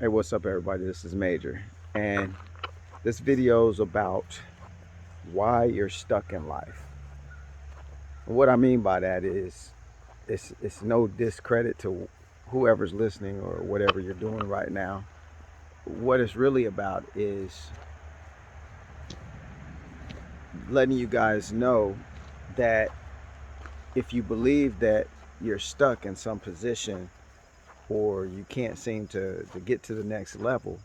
Hey, what's up, everybody? This is Major, and this video is about why you're stuck in life. And what I mean by that is, it's no discredit to whoever's listening or whatever you're doing right now. What it's really about is letting you guys know that if you believe that you're stuck in some position or you can't seem to get to the next level,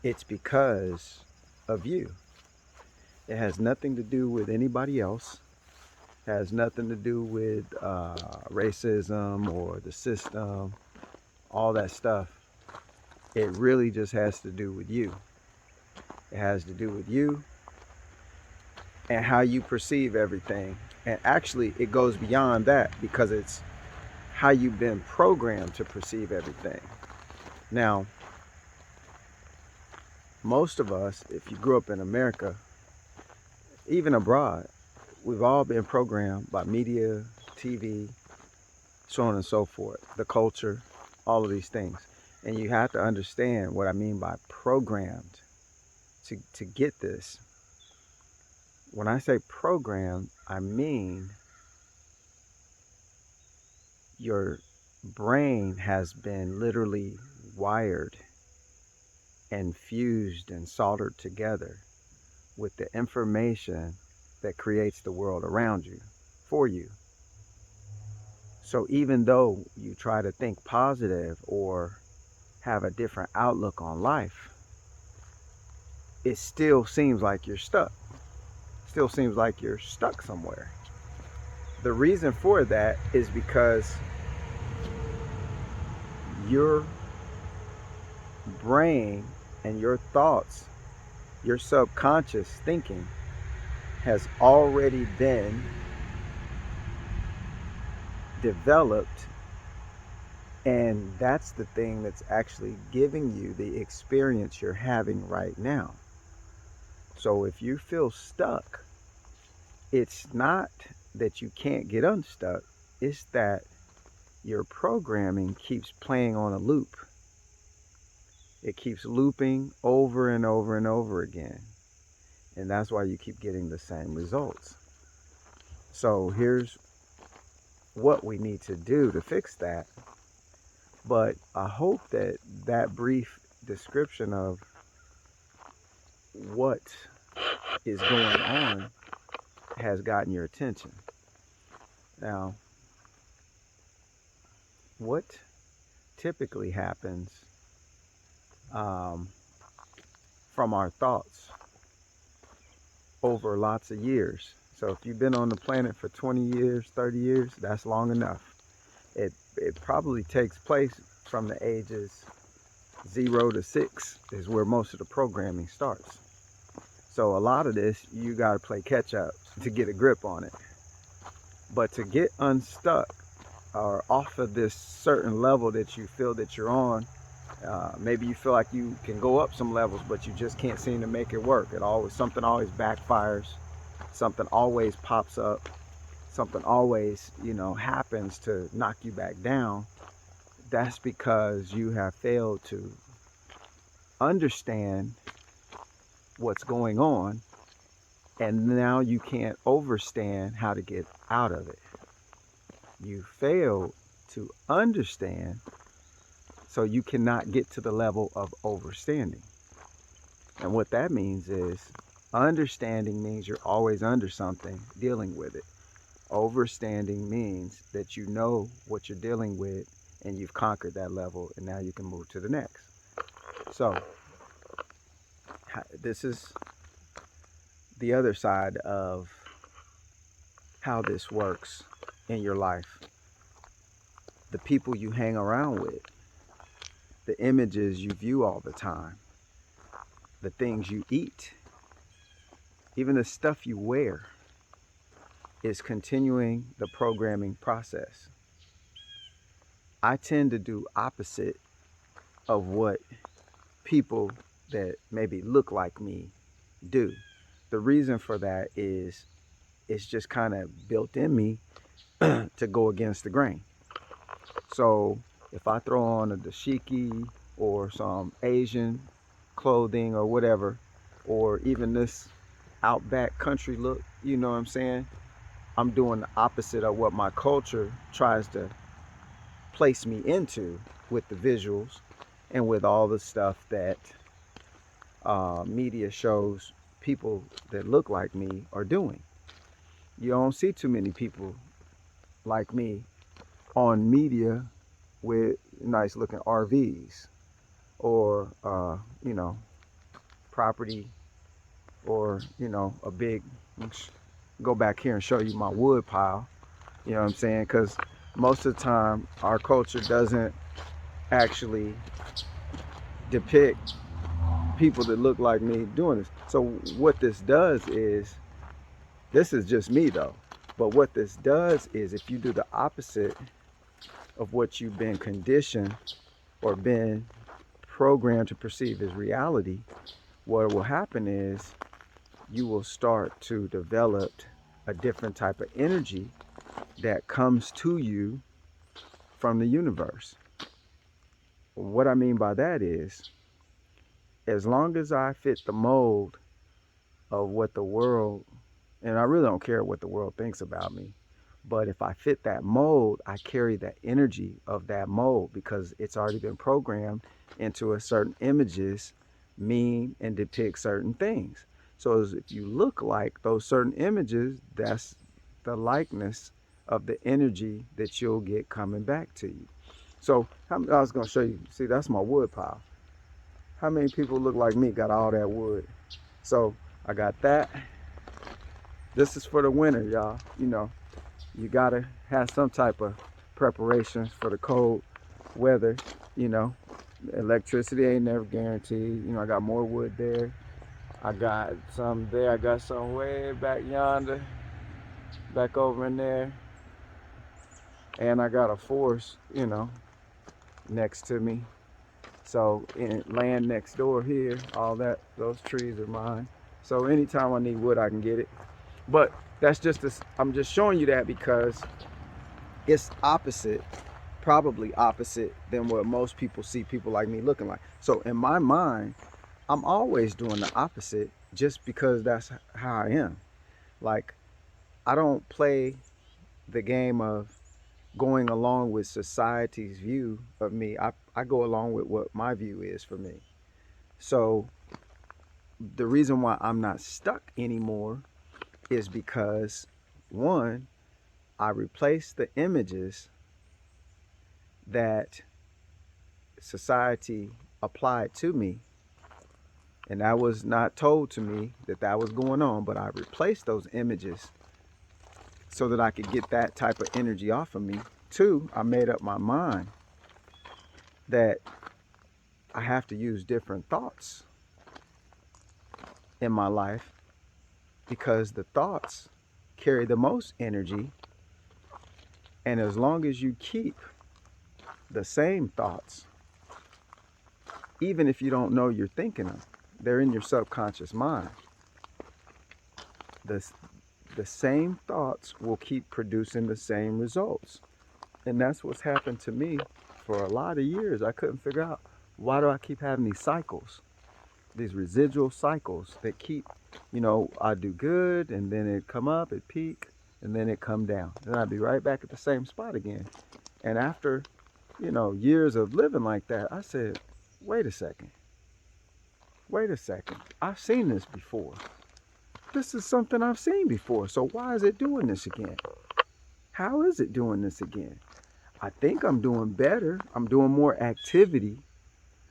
it's because of you. It has nothing to do with anybody else. Has nothing to do with racism or the system, all that stuff. It really just has to do with you. It has to do with you and how you perceive everything. And actually, it goes beyond that because it's how you've been programmed to perceive everything. Now, most of us, if you grew up in America, even abroad, we've all been programmed by media, TV, so on and so forth, the culture, all of these things. And you have to understand what I mean by programmed to get this. When I say programmed, I mean your brain has been literally wired and fused and soldered together with the information that creates the world around you for you. So even though you try to think positive or have a different outlook on life, it still seems like you're stuck. Still seems like you're stuck somewhere. The reason for that is because your brain and your thoughts, your subconscious thinking has already been developed, and that's the thing that's actually giving you the experience you're having right now. So if you feel stuck, it's not that you can't get unstuck, it's that your programming keeps playing on a loop. It keeps looping over and over and over again. And that's why you keep getting the same results. So here's what we need to do to fix that. But I hope that that brief description of what is going on has gotten your attention. Now, what typically happens um, from our thoughts over lots of years. So if you've been on the planet for 20 years, 30 years, that's long enough. It probably takes place from the ages 0 to 6 is where most of the programming starts. So a lot of this, you got to play catch up to get a grip on it. But to get unstuck or off of this certain level that you feel that you're on, maybe you feel like you can go up some levels, but you just can't seem to make it work. Something always backfires, something always pops up, something always, happens to knock you back down. That's because you have failed to understand what's going on, and now you can't understand how to get out of it. You failed to understand, so you cannot get to the level of overstanding. And what that means is understanding means you're always under something, dealing with it. Overstanding means that you know what you're dealing with and you've conquered that level, and now you can move to the next. So this is the other side of how this works in your life. The people you hang around with, the images you view all the time, the things you eat, even the stuff you wear is continuing the programming process. I tend to do opposite of what people that maybe look like me do. The reason for that is it's just kind of built in me to go against the grain. So If I throw on a dashiki or some Asian clothing or whatever, or even this outback country look, you know what I'm saying? I'm doing the opposite of what my culture tries to place me into with the visuals and with all the stuff that media shows people that look like me are doing. You don't see too many people like me on media with nice looking RVs or, property or, a big, go back here and show you my wood pile. You know what I'm saying? Because most of the time, our culture doesn't actually depict people that look like me doing this. So what this does is, this is just me though, but what this does is if you do the opposite of what you've been conditioned or been programmed to perceive as reality, what will happen is you will start to develop a different type of energy that comes to you from the universe. What I mean by that is, as long as I fit the mold of what the world, and I really don't care what the world thinks about me, but if I fit that mold, I carry that energy of that mold because it's already been programmed into a certain images mean and depict certain things. So if you look like those certain images, that's the likeness of the energy that you'll get coming back to you. So I was going to show you, see, that's my wood pile. How many people look like me got all that wood? So I got that. This is for the winter, y'all. You gotta have some type of preparation for the cold weather. Electricity ain't never guaranteed. I got more wood there. I got some there. I got some way back yonder, back over in there. And I got a forest, next to me. So land next door here, all that, those trees are mine. So anytime I need wood, I can get it. But that's just this, I'm just showing you that because it's opposite, probably opposite than what most people see people like me looking like. So in my mind, I'm always doing the opposite just because that's how I am. Like, I don't play the game of going along with society's view of me. I go along with what my view is for me. So the reason why I'm not stuck anymore is because, one, I replaced the images that society applied to me, and that was not told to me that that was going on, but I replaced those images so that I could get that type of energy off of me. Two, I made up my mind that I have to use different thoughts in my life because the thoughts carry the most energy, and as long as you keep the same thoughts, even if you don't know you're thinking them, they're in your subconscious mind. The same thoughts will keep producing the same results. And that's what's happened to me for a lot of years. I couldn't figure out, why do I keep having these cycles, these residual cycles that keep, I do good and then it come up, it peak, and then it come down. Then I'd be right back at the same spot again. And after, years of living like that, I said, wait a second. I've seen this before. This is something I've seen before. So why is it doing this again? How is it doing this again? I think I'm doing better. I'm doing more activity.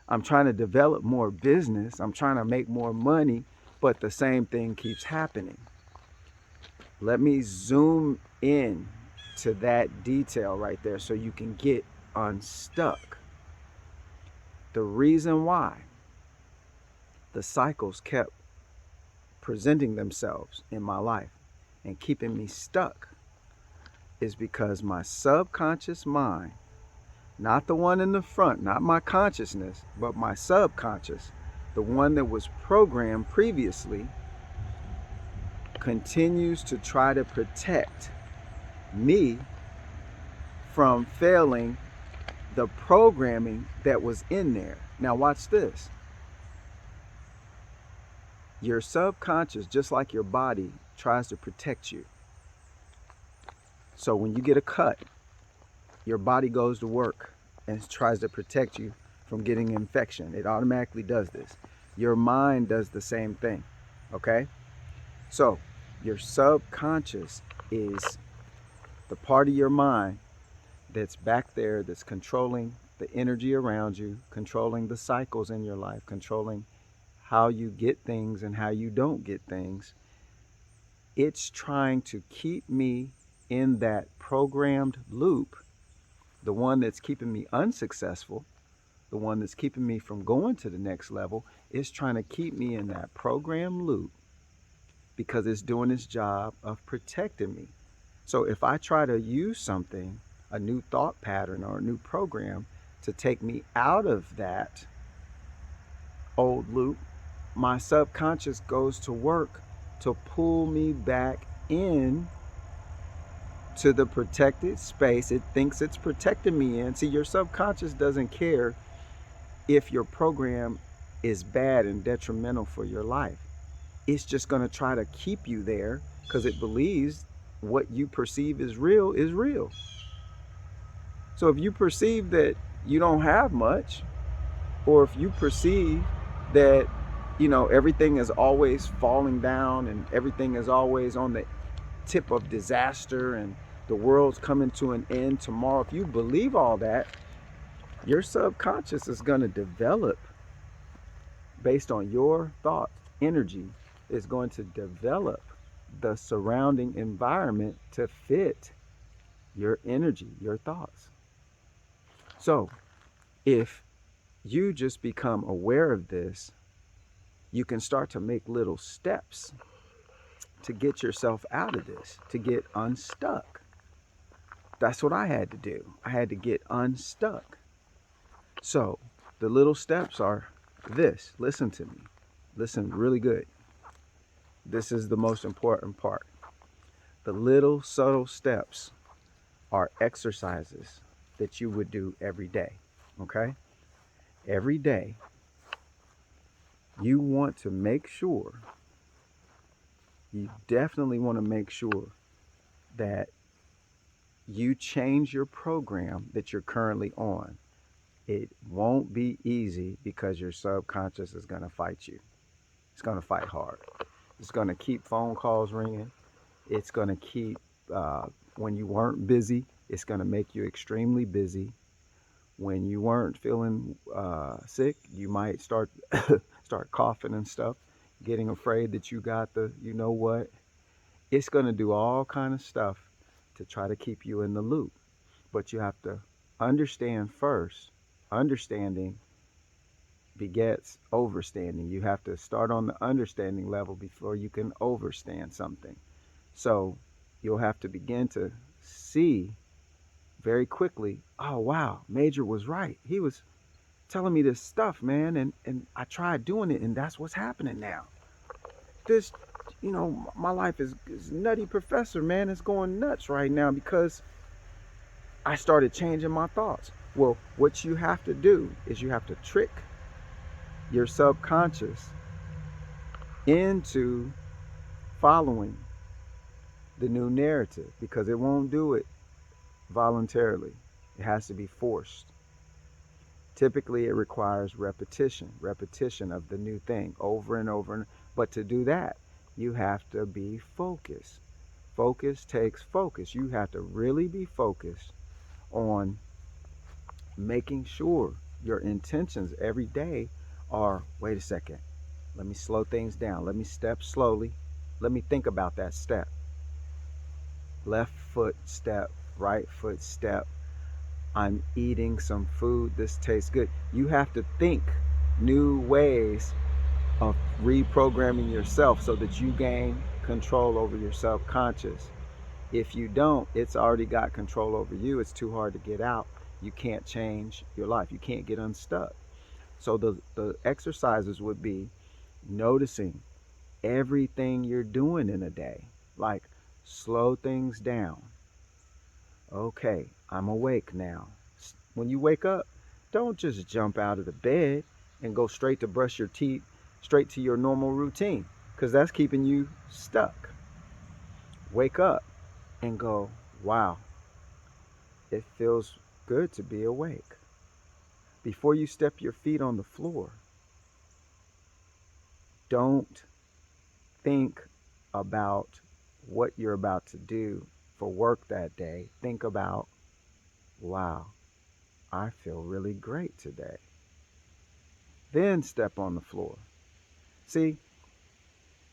I'm trying to develop more business. I'm trying to make more money, but the same thing keeps happening. Let me zoom in to that detail right there so you can get unstuck. The reason why the cycles kept presenting themselves in my life and keeping me stuck is because my subconscious mind, not the one in the front, not my consciousness, but my subconscious, the one that was programmed previously, continues to try to protect me from failing the programming that was in there. Now watch this. Your subconscious, just like your body, tries to protect you. So when you get a cut, your body goes to work and tries to protect you from getting infection. It automatically does this. Your mind does the same thing. Okay? So your subconscious is the part of your mind that's back there, that's controlling the energy around you, controlling the cycles in your life, controlling how you get things and how you don't get things. It's trying to keep me in that programmed loop, the one that's keeping me unsuccessful, the one that's keeping me from going to the next level. Is trying to keep me in that programmed loop because it's doing its job of protecting me. So if I try to use something, a new thought pattern or a new program, to take me out of that old loop, my subconscious goes to work to pull me back in to the protected space it thinks it's protecting me in. See, your subconscious doesn't care if your program is bad and detrimental for your life. It's just going to try to keep you there because it believes what you perceive is real is real. So if you perceive that you don't have much, or if you perceive that, everything is always falling down and everything is always on the tip of disaster and the world's coming to an end tomorrow, if you believe all that, your subconscious is going to develop based on your thought energy, is going to develop the surrounding environment to fit your energy, your thoughts. So if you just become aware of this, you can start to make little steps to get yourself out of this, to get unstuck. That's what I had to do. I had to get unstuck. So the little steps are this. Listen to me. Listen really good. This is the most important part. The little subtle steps are exercises that you would do every day. Okay? Every day, you want to make sure, you definitely want to make sure that you change your program that you're currently on. It won't be easy because your subconscious is going to fight you. It's going to fight hard. It's going to keep phone calls ringing. It's going to keep, when you weren't busy, it's going to make you extremely busy. When you weren't feeling sick, you might start coughing and stuff, getting afraid that you got the what. It's going to do all kind of stuff to try to keep you in the loop. But you have to understand first. Understanding begets overstanding. You have to start on the understanding level before you can overstand something. So you'll have to begin to see very quickly, oh wow, Major was right. He was telling me this stuff, man, and I tried doing it, and that's what's happening now. This, my life is nutty professor, man. It's going nuts right now because I started changing my thoughts. Well, what you have to do is you have to trick your subconscious into following the new narrative because it won't do it voluntarily. It has to be forced. Typically, it requires repetition of the new thing over and over. But to do that, you have to be focused. Focus takes focus. You have to really be focused on making sure your intentions every day are, wait a second, let me slow things down. Let me step slowly. Let me think about that step. Left foot step, right foot step. I'm eating some food. This tastes good. You have to think new ways of reprogramming yourself so that you gain control over your subconscious. If you don't, it's already got control over you. It's too hard to get out. You can't change your life. You can't get unstuck. So the exercises would be noticing everything you're doing in a day. Like, slow things down. Okay, I'm awake now. When you wake up, don't just jump out of the bed and go straight to brush your teeth, straight to your normal routine, because that's keeping you stuck. Wake up and go, wow, it feels good to be awake. Before you step your feet on the floor, don't think about what you're about to do for work that day. Think about, wow, I feel really great today. Then step on the floor. See,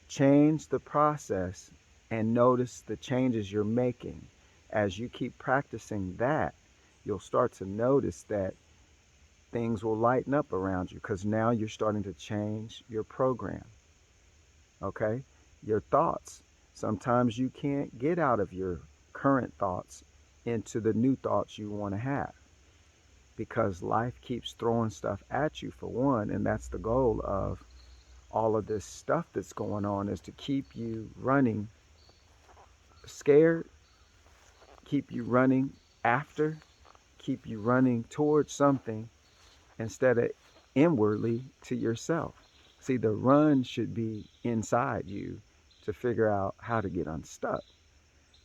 change the process and notice the changes you're making. As you keep practicing that, you'll start to notice that things will lighten up around you because now you're starting to change your program. Okay? Your thoughts. Sometimes you can't get out of your current thoughts into the new thoughts you want to have because life keeps throwing stuff at you, for one, and that's the goal of all of this stuff that's going on, is to keep you running scared, keep you running after, keep you running towards something instead of inwardly to yourself. See, the run should be inside you to figure out how to get unstuck,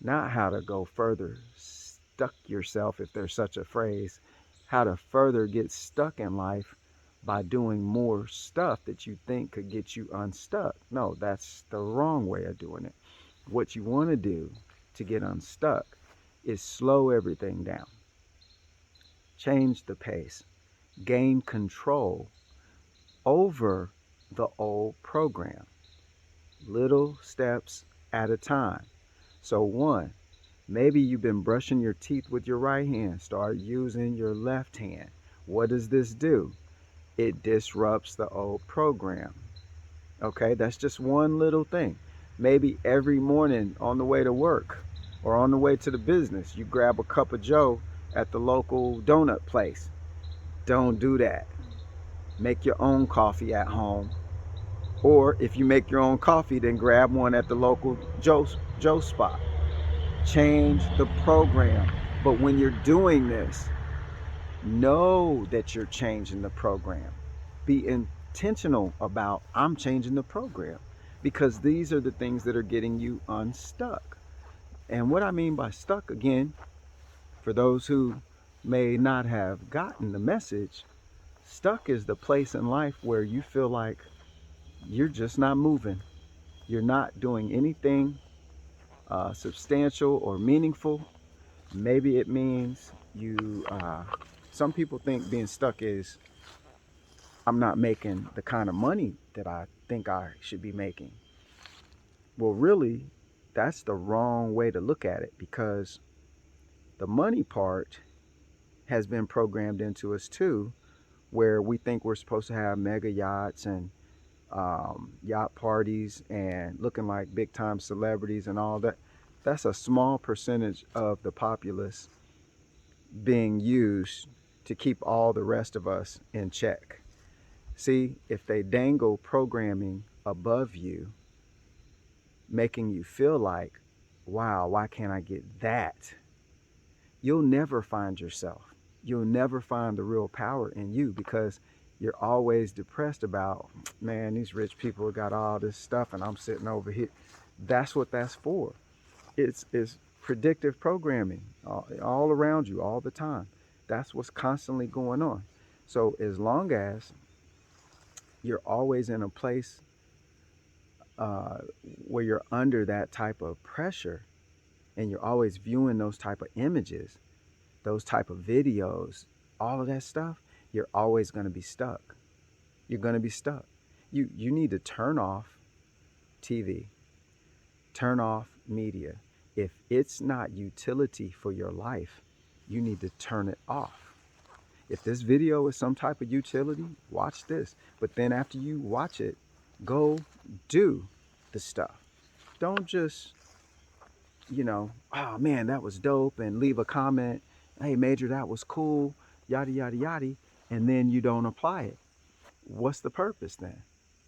not how to go further stuck yourself, if there's such a phrase, how to further get stuck in life by doing more stuff that you think could get you unstuck. No, that's the wrong way of doing it. What you want to do to get unstuck is slow everything down, change the pace, gain control over the old program, little steps at a time. So, one, maybe you've been brushing your teeth with your right hand. Start using your left hand. What does this do? It disrupts the old program. Okay, that's just one little thing. Maybe every morning on the way to work or on the way to the business, you grab a cup of Joe at the local donut place. Don't do that. Make your own coffee at home. Or if you make your own coffee, then grab one at the local Joe spot. Change the program. But when you're doing this, know that you're changing the program. Be intentional about, I'm changing the program, because these are the things that are getting you unstuck. And what I mean by stuck, again, for those who may not have gotten the message, stuck is the place in life where you feel like you're just not moving. You're not doing anything substantial or meaningful. Maybe it means some people think being stuck is, I'm not making the kind of money that I think I should be making. Well, really, that's the wrong way to look at it, because the money part has been programmed into us too, where we think we're supposed to have mega yachts and yacht parties and looking like big time celebrities and all that. That's a small percentage of the populace being used to keep all the rest of us in check. See, if they dangle programming above you, making you feel like, wow, why can't I get that? You'll never find yourself. You'll never find the real power in you, because you're always depressed about, man, these rich people got all this stuff and I'm sitting over here. That's what that's for. It's predictive programming all around you all the time. That's what's constantly going on. So as long as you're always in a place uh, where you're under that type of pressure, and you're always viewing those type of images, those type of videos, all of that stuff, you're always going to be stuck. You're going to be stuck. You need to turn off TV, turn off media. If it's not utility for your life, you need to turn it off. If this video is some type of utility, watch this. But then after you watch it, go do the stuff. Don't just, oh man, that was dope, and leave a comment, hey, Major, that was cool, yada, yada, yada, and then you don't apply it. What's the purpose then?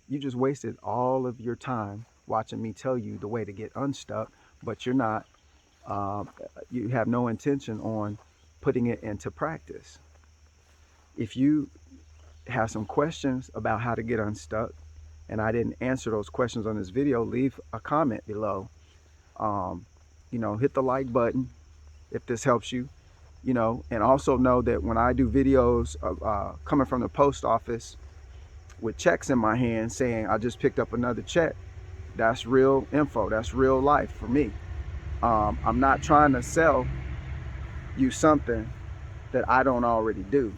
You just wasted all of your time watching me tell you the way to get unstuck, but you're not, you have no intention on putting it into practice. If you have some questions about how to get unstuck and I didn't answer those questions on this video, leave a comment below. Hit the like button if this helps you, and also know that when I do videos of, coming from the post office with checks in my hand saying I just picked up another check, that's real info. That's real life for me. I'm not trying to sell you something that I don't already do.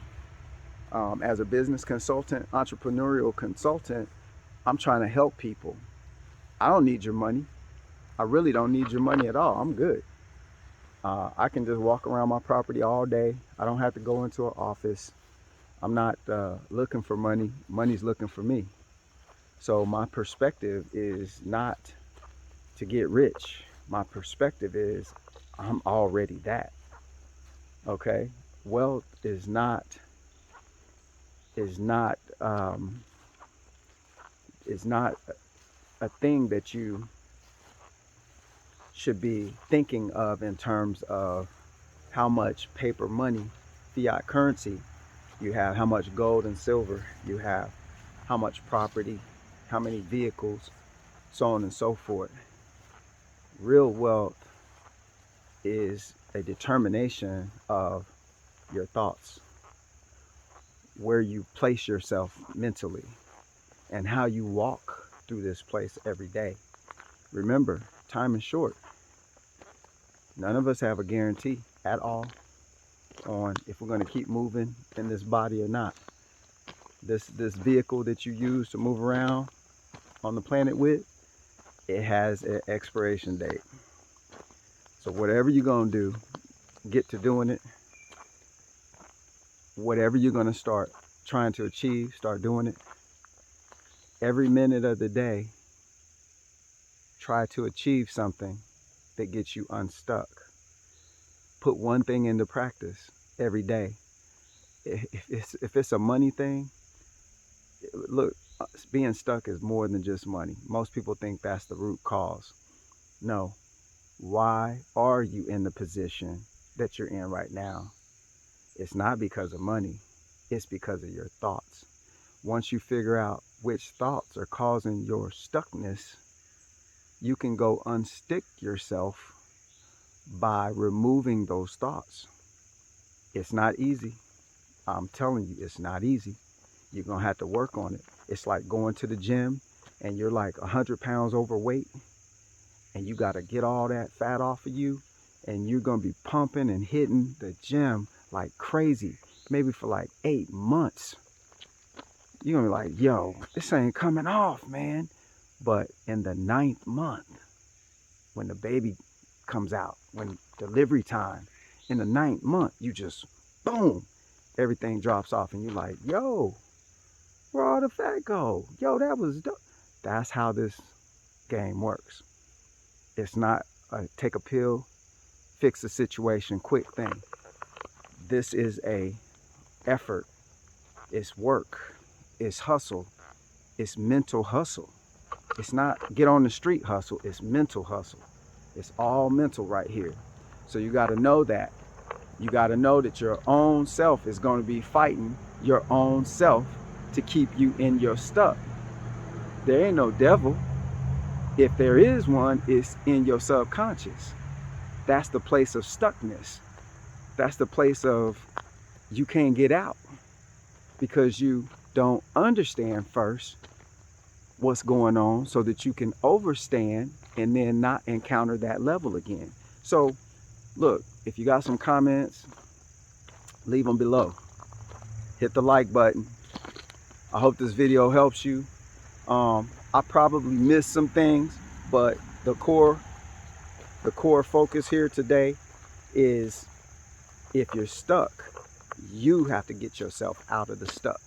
As a business consultant, entrepreneurial consultant, I'm trying to help people. I don't need your money. I really don't need your money at all. I'm good. I can just walk around my property all day. I don't have to go into an office. I'm not looking for money. Money's looking for me. So my perspective is not to get rich. My perspective is I'm already that. Okay? Wealth is not a thing that you should be thinking of in terms of how much paper money, fiat currency you have, how much gold and silver you have, how much property, how many vehicles, so on and so forth. Real wealth is a determination of your thoughts, where you place yourself mentally, and how you walk through this place every day. Remember, time is short. None of us have a guarantee at all on if we're going to keep moving in this body or not. This vehicle that you use to move around on the planet with, it has an expiration date. So whatever you're going to do, get to doing it. Whatever you're going to start trying to achieve, start doing it. Every minute of the day, try to achieve something that gets you unstuck. Put one thing into practice every day. If it's a money thing, look, being stuck is more than just money. Most people think that's the root cause. No. Why are you in the position that you're in right now? It's not because of money. It's because of your thoughts. Once you figure out which thoughts are causing your stuckness, you can go unstick yourself by removing those thoughts. It's not easy. I'm telling you, it's not easy. You're going to have to work on it. It's like going to the gym and you're like 100 pounds overweight and you got to get all that fat off of you, and you're going to be pumping and hitting the gym like crazy, maybe for like 8 months. You're going to be like, yo, this ain't coming off, man. But in the 9th month, when the baby comes out, when delivery time, in the 9th month, you just, boom, everything drops off and you're like, yo, where all the fat go? Yo, that was dope. That's how this game works. It's not a take a pill, fix the situation, quick thing. This is a effort. It's work. It's hustle. It's mental hustle. It's not get on the street hustle. It's mental hustle. It's all mental right here. So you got to know that. You got to know that your own self is going to be fighting your own self to keep you in your stuck. There ain't no devil. If there is one, it's in your subconscious. That's the place of stuckness. That's the place of you can't get out because you don't understand first what's going on so that you can overstand and then not encounter that level again. So look, if you got some comments, leave them below. Hit the like button. I hope this video helps you. I probably missed some things, but the core focus here today is if you're stuck, you have to get yourself out of the stuck.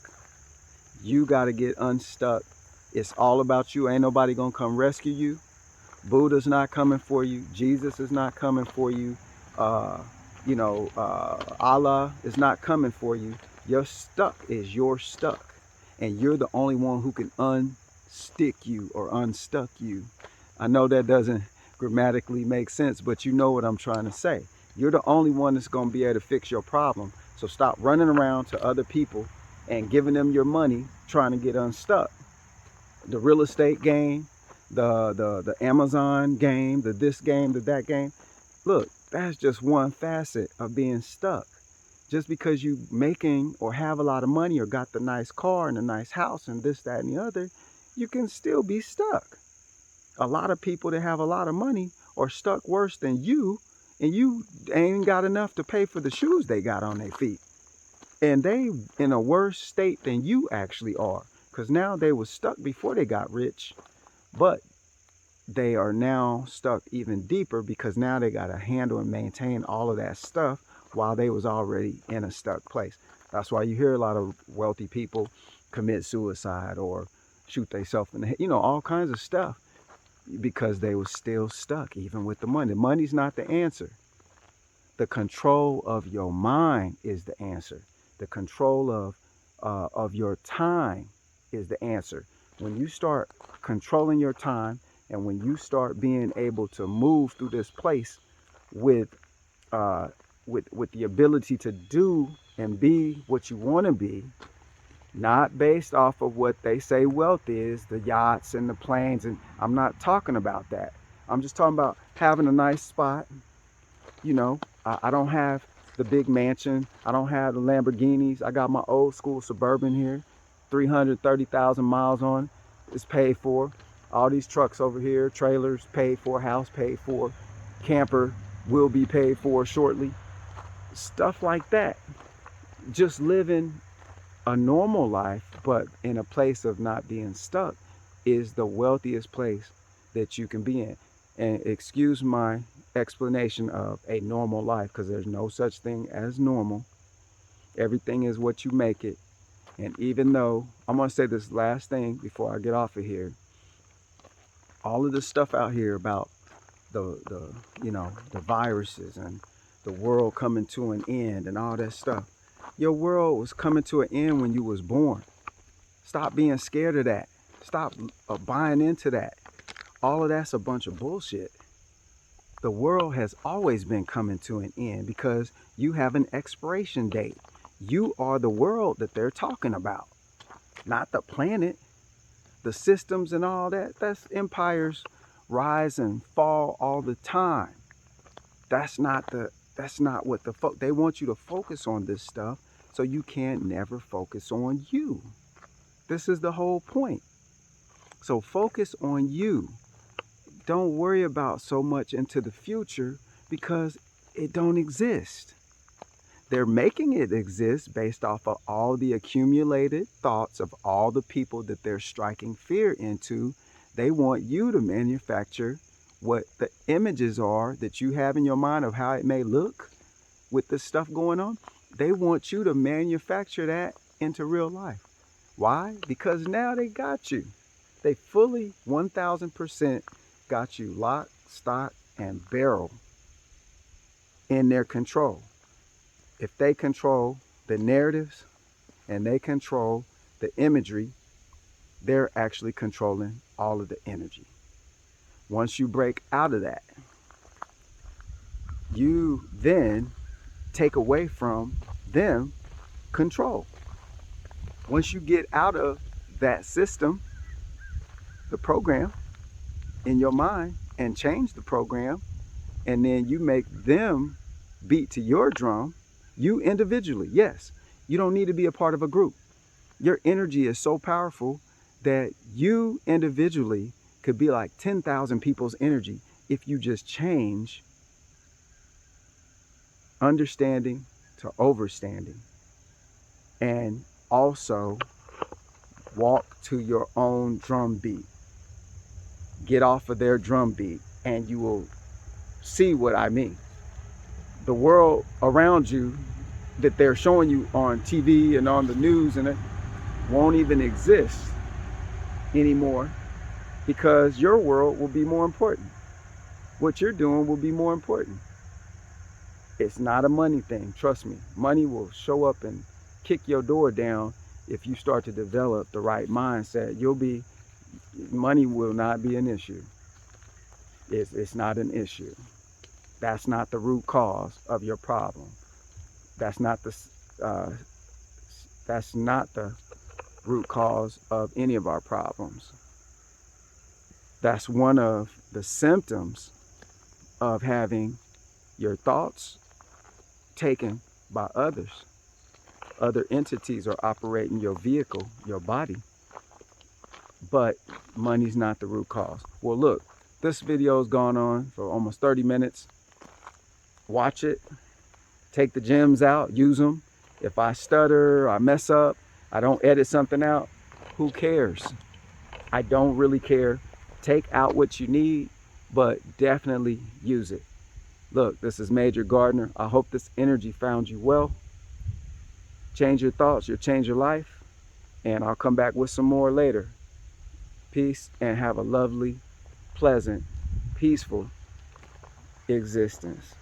You got to get unstuck. It's all about you. Ain't nobody gonna come rescue you. Buddha's not coming for you. Jesus is not coming for you. Allah is not coming for you. Your stuck is your stuck, and you're the only one who can unstick you or unstuck you. I know that doesn't grammatically make sense, but you know what I'm trying to say. You're the only one that's going to be able to fix your problem. So stop running around to other people and giving them your money trying to get unstuck. The real estate game, the Amazon game, the this game, the that game. Look, that's just one facet of being stuck. Just because you making or have a lot of money or got the nice car and a nice house and this, that, and the other, you can still be stuck. A lot of people that have a lot of money are stuck worse than you, and you ain't got enough to pay for the shoes they got on their feet. And they in a worse state than you actually are. Because now they were stuck before they got rich, but they are now stuck even deeper because now they got to handle and maintain all of that stuff while they was already in a stuck place. That's why you hear a lot of wealthy people commit suicide or shoot themselves in the head, all kinds of stuff, because they were still stuck even with the money. Money's not the answer. The control of your mind is the answer. The control of your time is the answer. When you start controlling your time and when you start being able to move through this place with the ability to do and be what you want to be, not based off of what they say wealth is, the yachts and the planes, and I'm not talking about that. I'm just talking about having a nice spot. I don't have the big mansion. I don't have the Lamborghinis. I got my old school Suburban here, 330,000 miles on it. It's paid for. All these trucks over here, trailers paid for, house paid for, camper will be paid for shortly. Stuff like that. Just living a normal life, but in a place of not being stuck, is the wealthiest place that you can be in. And excuse my explanation of a normal life, because there's no such thing as normal. Everything is what you make it. And even though, I'm going to say this last thing before I get off of here, all of this stuff out here about the viruses and the world coming to an end and all that stuff. Your world was coming to an end when you was born. Stop being scared of that. Stop buying into that. All of that's a bunch of bullshit. The world has always been coming to an end because you have an expiration date. You are the world that they're talking about, not the planet. The systems and all that, that's empires rise and fall all the time. That's not what they want you to focus on this stuff, so you can't never focus on you. This is the whole point. So focus on you. Don't worry about so much into the future because it don't exist. They're making it exist based off of all the accumulated thoughts of all the people that they're striking fear into. They want you to manufacture what the images are that you have in your mind of how it may look with this stuff going on. They want you to manufacture that into real life. Why? Because now they got you. They fully 1000% got you lock, stock, and barrel in their control. If they control the narratives and they control the imagery, they're actually controlling all of the energy. Once you break out of that, you then take away from them control. Once you get out of that system, the program in your mind, and change the program, and then you make them beat to your drum, you individually, yes, you don't need to be a part of a group. Your energy is so powerful that you individually could be like 10,000 people's energy if you just change understanding to overstanding, and also walk to your own drum beat. Get off of their drum beat and you will see what I mean. The world around you that they're showing you on TV and on the news and it won't even exist anymore, because your world will be more important. What you're doing will be more important. It's not a money thing. Trust me. Money will show up and kick your door down if you start to develop the right mindset. Money will not be an issue. It's not an issue. That's not the root cause of your problem. That's not That's not the root cause of any of our problems. That's one of the symptoms of having your thoughts taken by others. Other entities are operating your vehicle, your body, but money's not the root cause. Well, look, this video's gone on for almost 30 minutes. Watch it, take the gems out, use them. If I stutter, I mess up, I don't edit something out, who cares? I don't really care. Take out what you need, but definitely use it. Look, this is Major Gardener. I hope this energy found you well. Change your thoughts, you'll change your life. And I'll come back with some more later. Peace, and have a lovely, pleasant, peaceful existence.